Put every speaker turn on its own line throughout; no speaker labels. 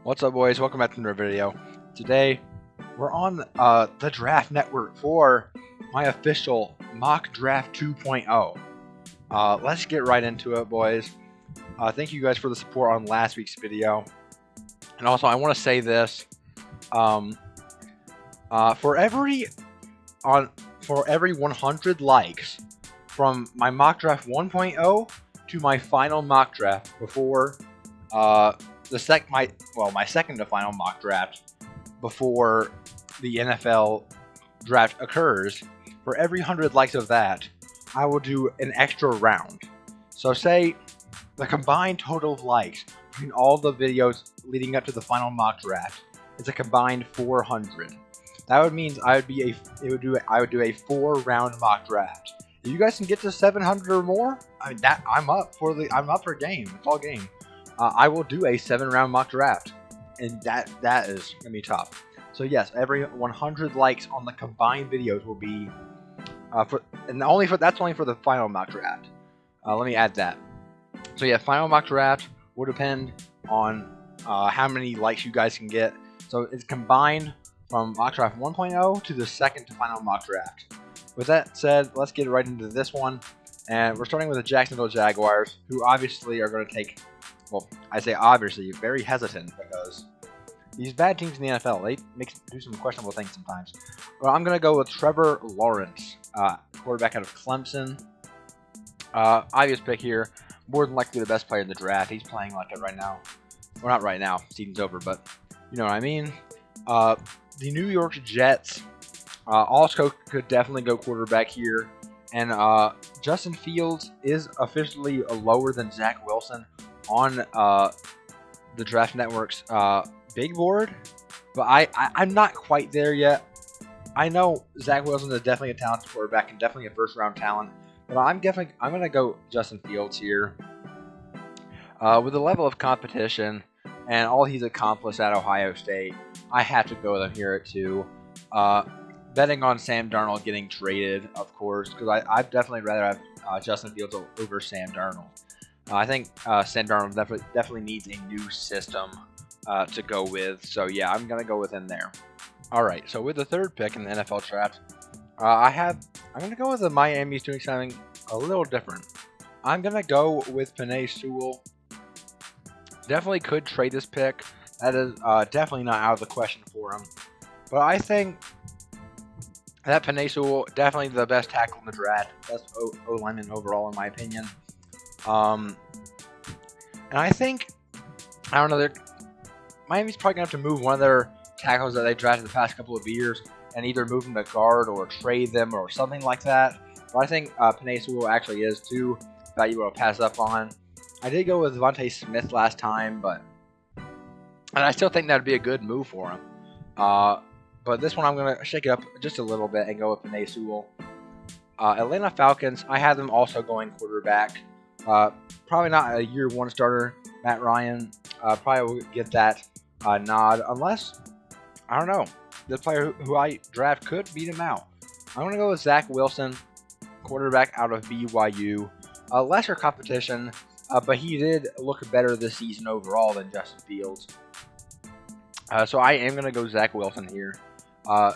What's up, boys? Welcome back to another video. Today, we're on the Draft Network for my official Mock Draft 2.0. Let's get right into it, boys. Thank you guys for the support on last week's video. And also, I want to say this. For every 100 likes from my Mock Draft 1.0 to my final mock draft before my second to final mock draft before the NFL draft occurs, for every 100 likes of that, I will do an extra round. So say the combined total of likes between all the videos leading up to the final mock draft is a combined 400. That would mean I would do a 4-round mock draft. If you guys can get to 700 or more, I'm up for game. It's all game. I will do a 7-round mock draft, and that is gonna be tough. So yes, every 100 likes on the combined videos will be that's only for the final mock draft. Let me add that. So yeah, final mock draft will depend on how many likes you guys can get. So it's combined from mock draft 1.0 to the second to final mock draft. With that said, let's get right into this one, and we're starting with the Jacksonville Jaguars, who obviously are going to take. Well, I say obviously, very hesitant because these bad teams in the NFL, they do some questionable things sometimes. Well, I'm going to go with Trevor Lawrence, quarterback out of Clemson. Obvious pick here. More than likely the best player in the draft. He's playing like it right now. Well, not right now. Season's over, but you know what I mean. The New York Jets also could definitely go quarterback here. And Justin Fields is officially lower than Zach Wilson on the Draft Network's big board, but I'm not quite there yet. I know Zach Wilson is definitely a talented quarterback and definitely a first-round talent, but I'm going to go Justin Fields here. With the level of competition and all he's accomplished at Ohio State, I have to go with him here at 2. Betting on Sam Darnold getting traded, of course, because I'd definitely rather have Justin Fields over Sam Darnold. I think Sam Darnold definitely needs a new system to go with. So yeah, I'm gonna go with him there. All right. So with the third pick in the NFL draft, I'm gonna go with the Miami's doing something a little different. I'm gonna go with Penei Sewell. Definitely could trade this pick. That is definitely not out of the question for him. But I think that Penei Sewell, definitely the best tackle in the draft, best O-lineman overall in my opinion. And I think, I don't know, Miami's probably going to have to move one of their tackles that they drafted the past couple of years and either move them to guard or trade them or something like that. But I think Penei Sewell actually is too valuable to pass up on. I did go with Devontae Smith last time, and I still think that would be a good move for him. But this one I'm going to shake it up just a little bit and go with Penei Sewell. Atlanta Falcons, I have them also going quarterback. Probably not a year 1 starter. Matt Ryan probably will get that nod unless, I don't know, the player who I draft could beat him out. I'm going to go with Zach Wilson, quarterback out of BYU. Lesser competition, but he did look better this season overall than Justin Fields. So I am going to go Zach Wilson here.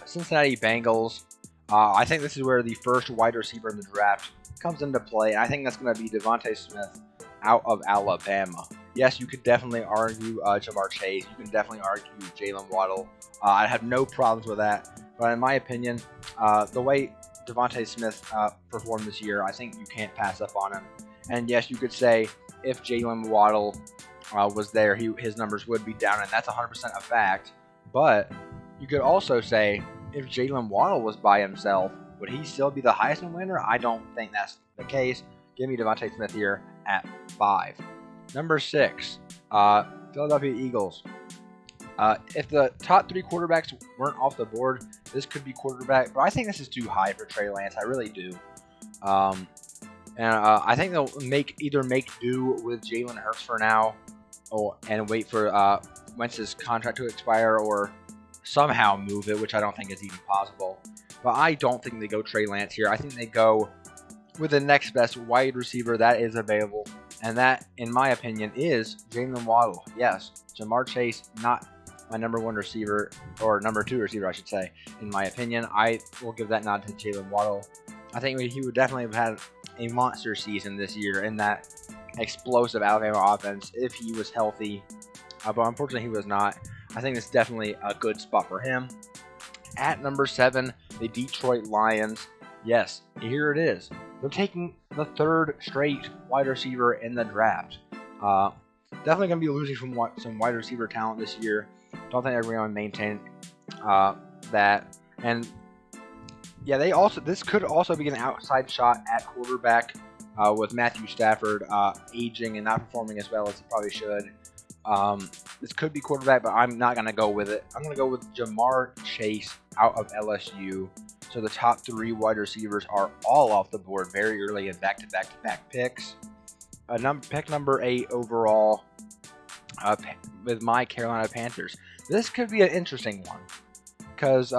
Cincinnati Bengals, I think this is where the first wide receiver in the draft comes into play. I think that's going to be Devontae Smith out of Alabama. Yes, you could definitely argue Jamar Chase. You can definitely argue Jalen Waddle. I have no problems with that. But in my opinion, the way Devontae Smith performed this year, I think you can't pass up on him. And yes, you could say if Jalen Waddle was there, his numbers would be down, and that's 100% a fact. But you could also say if Jalen Waddle was by himself, would he still be the Heisman winner? I don't think that's the case. Give me Devontae Smith here at 5. Number 6, Philadelphia Eagles. If the top 3 quarterbacks weren't off the board, this could be quarterback. But I think this is too high for Trey Lance. I really do. I think they'll either make do with Jalen Hurts for now, and wait for Wentz's contract to expire, or somehow move it, which I don't think is even possible. But I don't think they go Trey Lance here. I think they go with the next best wide receiver that is available, And that, in my opinion, is Jalen Waddle. Yes, Jamar Chase, not my number 1 receiver, or number 2 receiver, I should say. In my opinion, I will give that nod to Jalen Waddle. I think he would definitely have had a monster season this year in that explosive Alabama offense if he was healthy. But unfortunately, he was not. I think it's definitely a good spot for him. At number 7, the Detroit Lions. Yes, here it is. They're taking the 3rd straight wide receiver in the draft. Definitely going to be losing from some wide receiver talent this year. Don't think they're going to maintain that. And yeah, this could also be an outside shot at quarterback with Matthew Stafford aging and not performing as well as he probably should. This could be quarterback, but I'm not going to go with it. I'm going to go with Jamar Chase out of LSU. So the top 3 wide receivers are all off the board very early in back-to-back picks. Pick number 8 overall with my Carolina Panthers. This could be an interesting one because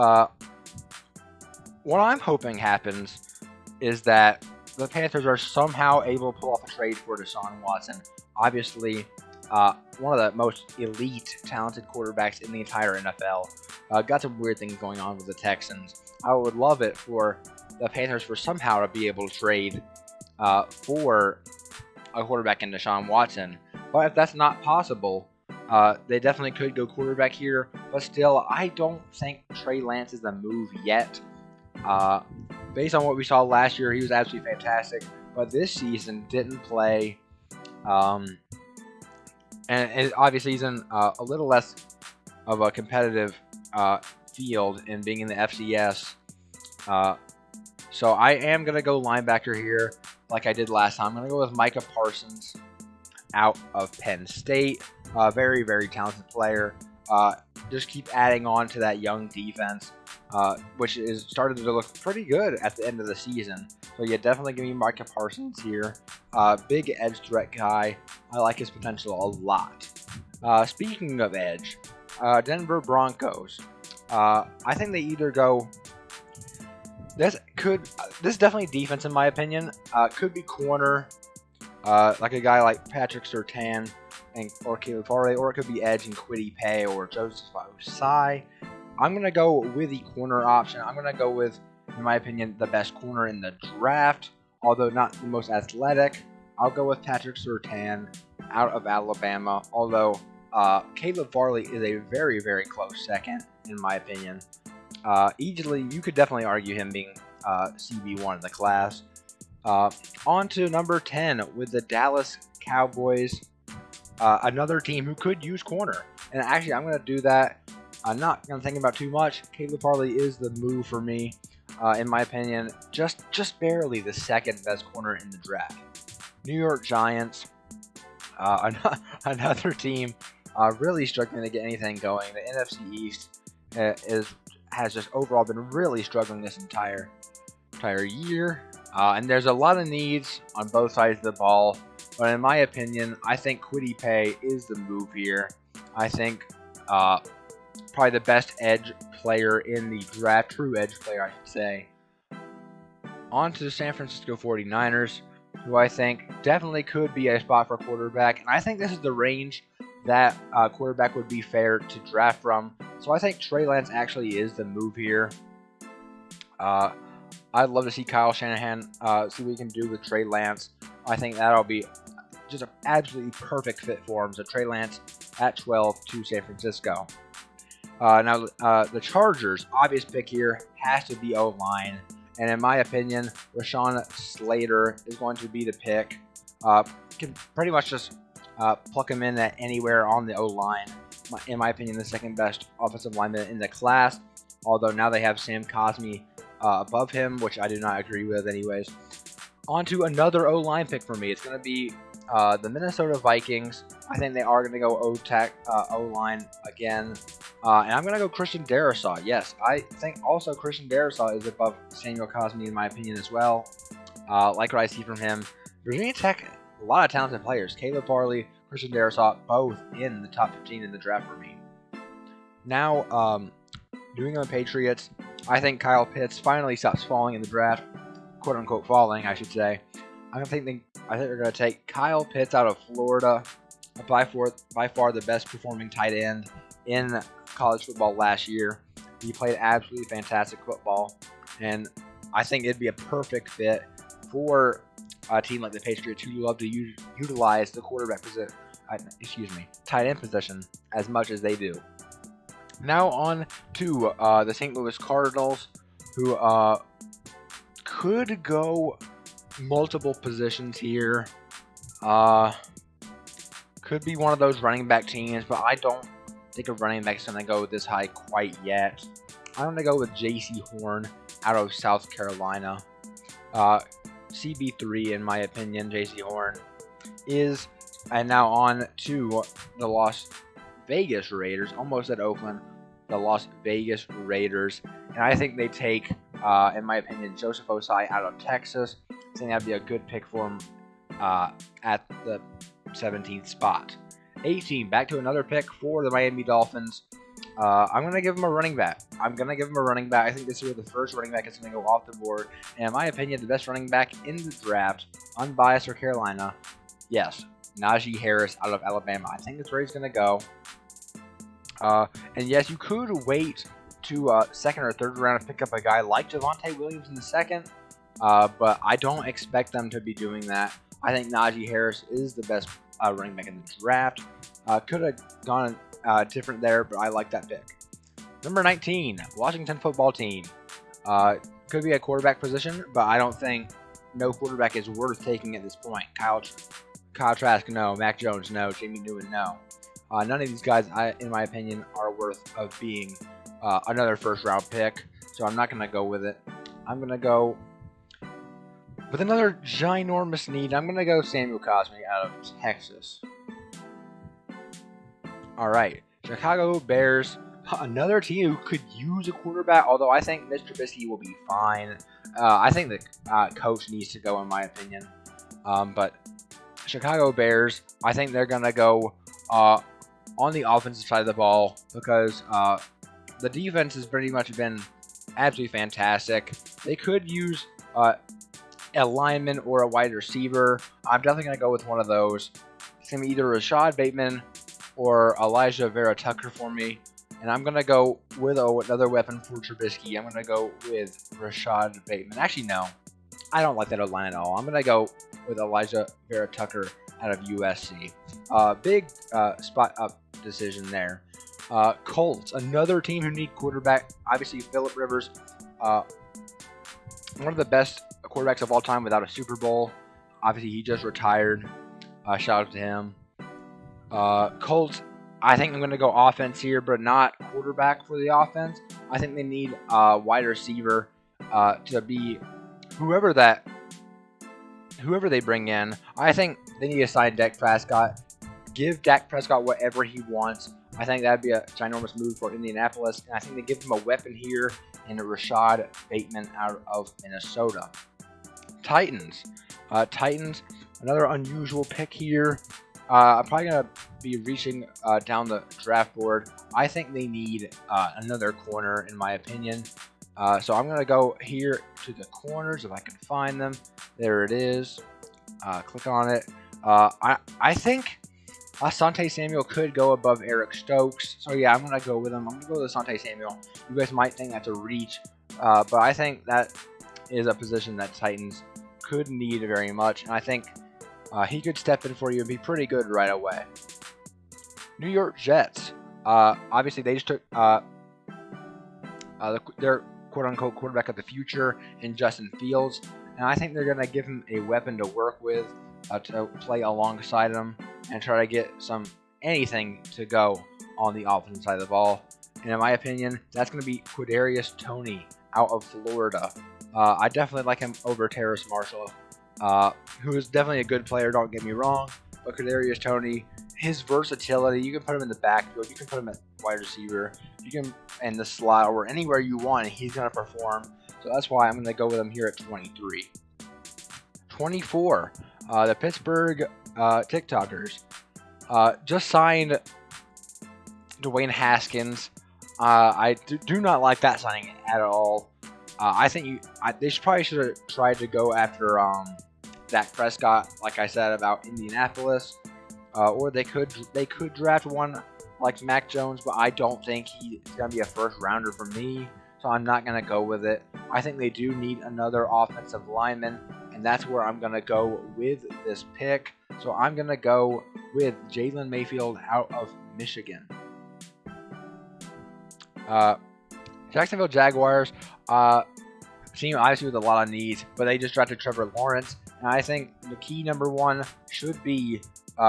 what I'm hoping happens is that the Panthers are somehow able to pull off a trade for Deshaun Watson. Obviously, one of the most elite, talented quarterbacks in the entire NFL. Got some weird things going on with the Texans. I would love it for the Panthers for somehow to be able to trade for a quarterback in Deshaun Watson. But if that's not possible, they definitely could go quarterback here. But still, I don't think Trey Lance is the move yet. Based on what we saw last year, he was absolutely fantastic. But this season didn't play. And obviously he's in a little less of a competitive field in being in the FCS. So I am going to go linebacker here like I did last time. I'm going to go with Micah Parsons out of Penn State. Very, very talented player. Just keep adding on to that young defense, which is started to look pretty good at the end of the season. So yeah, definitely give me Micah Parsons here. Big edge threat guy. I like his potential a lot. Speaking of edge, Denver Broncos. I think they either go. This definitely defense in my opinion. Could be corner, like a guy like Patrick Surtain or Caleb Farley, or it could be edge and Kwity Paye or Joseph Osai. I'm gonna go with the corner option. I'm gonna go with, in my opinion, the best corner in the draft, although not the most athletic. I'll go with Patrick Surtain out of Alabama, although Caleb Farley is a very, very close second, in my opinion. Easily, you could definitely argue him being CB1 in the class. On to number 10 with the Dallas Cowboys, another team who could use corner. And actually, I'm going to do that. I'm not going to think about too much. Caleb Farley is the move for me, in my opinion. Just barely the second best corner in the draft. New York Giants, another team really struggling to get anything going. The NFC East has just overall been really struggling this entire year. And there's a lot of needs on both sides of the ball. But in my opinion, I think Kwity Paye is the move here. I think probably the best edge player in the draft, true edge player, I should say. On to the San Francisco 49ers, who I think definitely could be a spot for quarterback. And I think this is the range that quarterback would be fair to draft from. So I think Trey Lance actually is the move here. I'd love to see Kyle Shanahan see what he can do with Trey Lance. I think that'll be just an absolutely perfect fit for him. So Trey Lance at 12 to San Francisco. Now, the Chargers, obvious pick here, has to be O-line. And in my opinion, Rashawn Slater is going to be the pick. Can pretty much just pluck him in at anywhere on the O-line. In my opinion, the second best offensive lineman in the class. Although now they have Sam Cosmi above him, which I do not agree with anyways. On to another O-line pick for me. It's going to be the Minnesota Vikings. I think they are going to go O-line again. And I'm going to go Christian Darrisaw. Yes, I think also Christian Darrisaw is above Samuel Cosmi in my opinion as well. Like what I see from him. Virginia Tech, a lot of talented players. Caleb Farley, Christian Darrisaw, both in the top 15 in the draft for me. Now, New England Patriots. I think Kyle Pitts finally stops falling in the draft. Quote-unquote falling, I should say. I think they're gonna take Kyle Pitts out of Florida, by far the best performing tight end in college football last year. He played absolutely fantastic football, and I think it'd be a perfect fit for a team like the Patriots who love to utilize the tight end position as much as they do. Now on to the St. Louis Cardinals, who could go multiple positions here. Could be one of those running back teams, but I don't think a running back is going to go this high quite yet. I'm going to go with J.C. Horn out of South Carolina. CB3 in my opinion, J.C. Horn is. And now on to the Las Vegas Raiders, almost at Oakland, the Las Vegas Raiders. And I think they take, in my opinion, Joseph Osai out of Texas. I think that'd be a good pick for him at the 17th spot. 18, back to another pick for the Miami Dolphins. I'm going to give him a running back. I think this is the first running back is going to go off the board. And in my opinion, the best running back in the draft, unbiased for Carolina, yes, Najee Harris out of Alabama. I think that's where he's going to go. And yes, you could wait to second or third round to pick up a guy like Javonte Williams in the second. But I don't expect them to be doing that. I think Najee Harris is the best running back in the draft. Could have gone different there, but I like that pick. Number 19, Washington football team. Could be a quarterback position, but I don't think no quarterback is worth taking at this point. Kyle Trask, no. Mac Jones, no. Jamie Newman, no. None of these guys, in my opinion, are worth of being another first-round pick, so I'm not going to go with it. I'm going to go with another ginormous need. I'm going to go Samuel Cosme out of Texas. All right, Chicago Bears, another team who could use a quarterback, although I think Mr. Trubisky will be fine. I think the coach needs to go, in my opinion. But Chicago Bears, I think they're going to go on the offensive side of the ball because the defense has pretty much been absolutely fantastic. They could use a lineman or a wide receiver. I'm definitely going to go with one of those. It's going to be either Rashad Bateman or Elijah Vera Tucker for me. And I'm going to go with another weapon for Trubisky. I'm going to go with Rashad Bateman. Actually, no. I don't like that O-line at all. I'm going to go with Elijah Vera Tucker out of USC. Big spot up decision there. Colts, another team who need quarterback. Obviously, Phillip Rivers, one of the best quarterbacks of all time without a Super Bowl. Obviously, he just retired. Shout out to him. Colts, I think I'm going to go offense here, but not quarterback for the offense. I think they need a wide receiver to be whoever they bring in. I think they need to sign Dak Prescott. Give Dak Prescott whatever he wants. I think that would be a ginormous move for Indianapolis. And I think they give him a weapon here in a Rashad Bateman out of Minnesota. Titans, another unusual pick here. I'm probably going to be reaching down the draft board. I think they need another corner, in my opinion. So I'm going to go here to the corners if I can find them. There it is. Click on it. I think Asante Samuel could go above Eric Stokes. So yeah, I'm going to go with him. I'm going to go with Asante Samuel. You guys might think that's a reach. But I think that is a position that Titans could need very much. And I think he could step in for you and be pretty good right away. New York Jets. Obviously, they just took their quote-unquote quarterback of the future in Justin Fields. And I think they're going to give him a weapon to work with to play alongside him and try to get anything to go on the offensive side of the ball. And in my opinion, that's going to be Kadarius Toney out of Florida. I definitely like him over Terrace Marshall, who is definitely a good player, don't get me wrong. But Kadarius Toney, his versatility, you can put him in the backfield, you can put him at wide receiver, you can in the slot or anywhere you want, and he's going to perform. So that's why I'm going to go with him here at 23. 24, the Pittsburgh TikTokers just signed Dwayne Haskins. I do not like that signing at all. I think they probably should have tried to go after Dak Prescott, like I said about Indianapolis, or they could draft one like Mac Jones, but I don't think he's gonna be a first rounder for me, so I'm not gonna go with it. I think they do need another offensive lineman, and that's where I'm gonna go with this pick. So I'm gonna go with Jalen Mayfield out of Michigan. Jacksonville Jaguars, team obviously with a lot of needs, but they just drafted Trevor Lawrence, and I think the key number one should be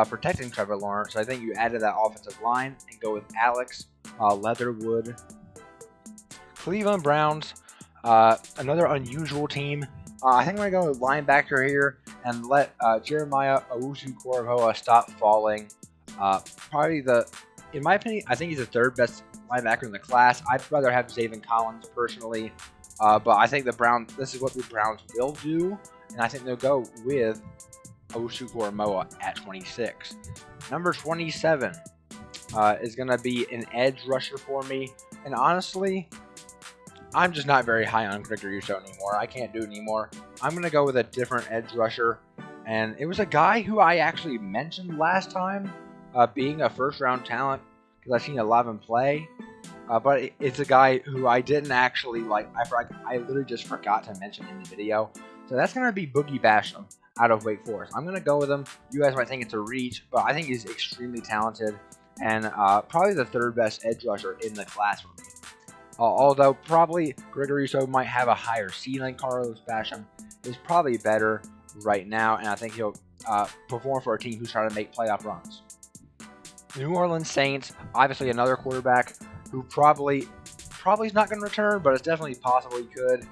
protecting Trevor Lawrence. So I think you add to that offensive line and go with Alex Leatherwood. Cleveland Browns, another unusual team. I think I'm going to go with linebacker here and let Jeremiah Owusu-Koramoah stop falling. Probably in my opinion, I think he's the third best linebacker in the class. I'd rather have Zaven Collins personally, but I think this is what the Browns will do, and I think they'll go with Owusu-Koramoah at 26. Number 27 is going to be an edge rusher for me, and honestly, I'm just not very high on Gregory Rousseau anymore. I can't do it anymore. I'm going to go with a different edge rusher. And it was a guy who I actually mentioned last time being a first-round talent because I've seen a lot of him play. But it's a guy who I didn't actually like. I literally just forgot to mention in the video. So that's going to be Boogie Basham out of Wake Forest. I'm going to go with him. You guys might think it's a reach, but I think he's extremely talented and probably the third best edge rusher in the class for me. Although probably Gregory Rousseau might have a higher ceiling, Carlos Basham is probably better right now, and I think he'll perform for a team who's trying to make playoff runs. New Orleans Saints, obviously another quarterback who probably is not going to return, but it's definitely possible he could.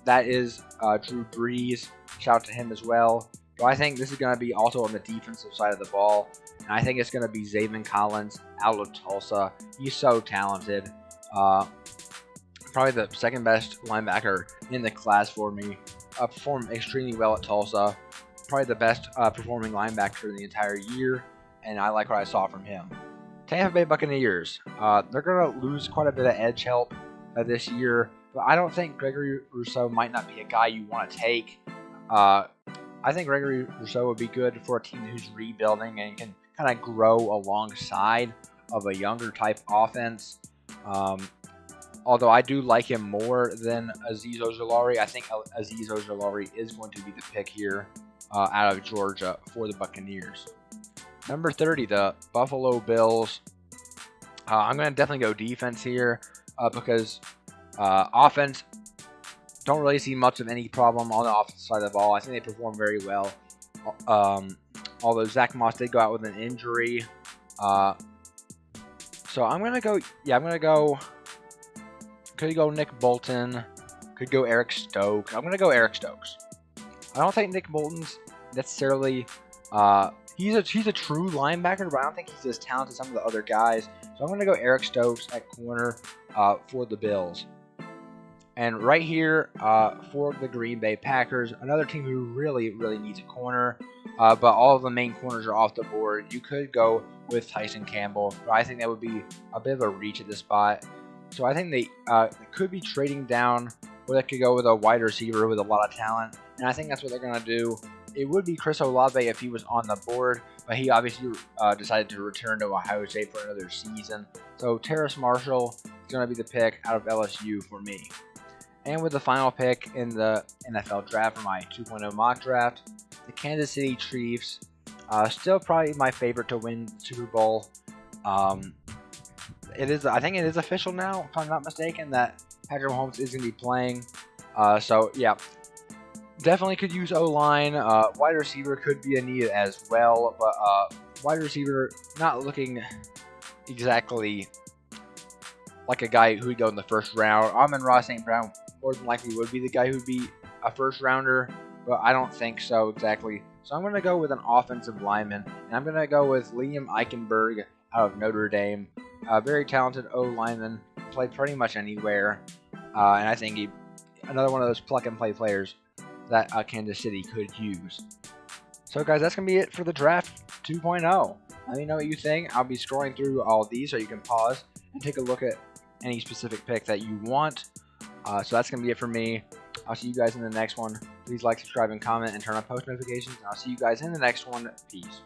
That is Drew Brees. Shout out to him as well. But I think this is going to be also on the defensive side of the ball, and I think it's going to be Zaven Collins out of Tulsa. He's so talented. Probably the second best linebacker in the class for me. Performed extremely well at Tulsa. Probably the best performing linebacker in the entire year, and I like what I saw from him. Tampa Bay Buccaneers. They're going to lose quite a bit of edge help this year, but I don't think Gregory Rousseau might not be a guy you want to take. I think Gregory Rousseau would be good for a team who's rebuilding and can kind of grow alongside of a younger type offense. Although I do like him more than Azeez Ojulari, I think Azeez Ojulari is going to be the pick here out of Georgia for the Buccaneers. Number 30, the Buffalo Bills. I'm going to definitely go defense here because offense, don't really see much of any problem on the offensive side of the ball. I think they perform very well. Although Zach Moss did go out with an injury. So I'm going to go, could go Nick Bolton, could go Eric Stokes. I'm going to go Eric Stokes. I don't think Nick Bolton's necessarily, he's a true linebacker, but I don't think he's as talented as some of the other guys. So I'm going to go Eric Stokes at corner for the Bills. And right here for the Green Bay Packers, another team who really needs a corner, but all of the main corners are off the board. You could go with Tyson Campbell, but I think that would be a bit of a reach at this spot. So I think they could be trading down, or they could go with a wide receiver with a lot of talent, and I think that's what they're going to do. It would be Chris Olave if he was on the board, but he obviously decided to return to Ohio State for another season. So Terrace Marshall is going to be the pick out of LSU for me. And with the final pick in the NFL draft for my 2.0 mock draft, the Kansas City Chiefs, still probably my favorite to win the Super Bowl. I think it is official now, if I'm not mistaken, that Patrick Mahomes is going to be playing. So yeah, definitely could use O-line. Wide receiver could be a need as well, but wide receiver not looking exactly like a guy who would go in the first round. Amon-Ra St. Brown more than likely would be the guy who would be a first rounder, but I don't think so exactly. So I'm going to go with an offensive lineman, and I'm going to go with Liam Eichenberg out of Notre Dame. Very talented O-lineman, played pretty much anywhere, and I think another one of those plug-and-play players that Kansas City could use. So guys, that's going to be it for the draft 2.0. Let me know what you think. I'll be scrolling through all of these, so you can pause and take a look at any specific pick that you want. So that's going to be it for me. I'll see you guys in the next one. Please like, subscribe, and comment, and turn on post notifications. And I'll see you guys in the next one. Peace.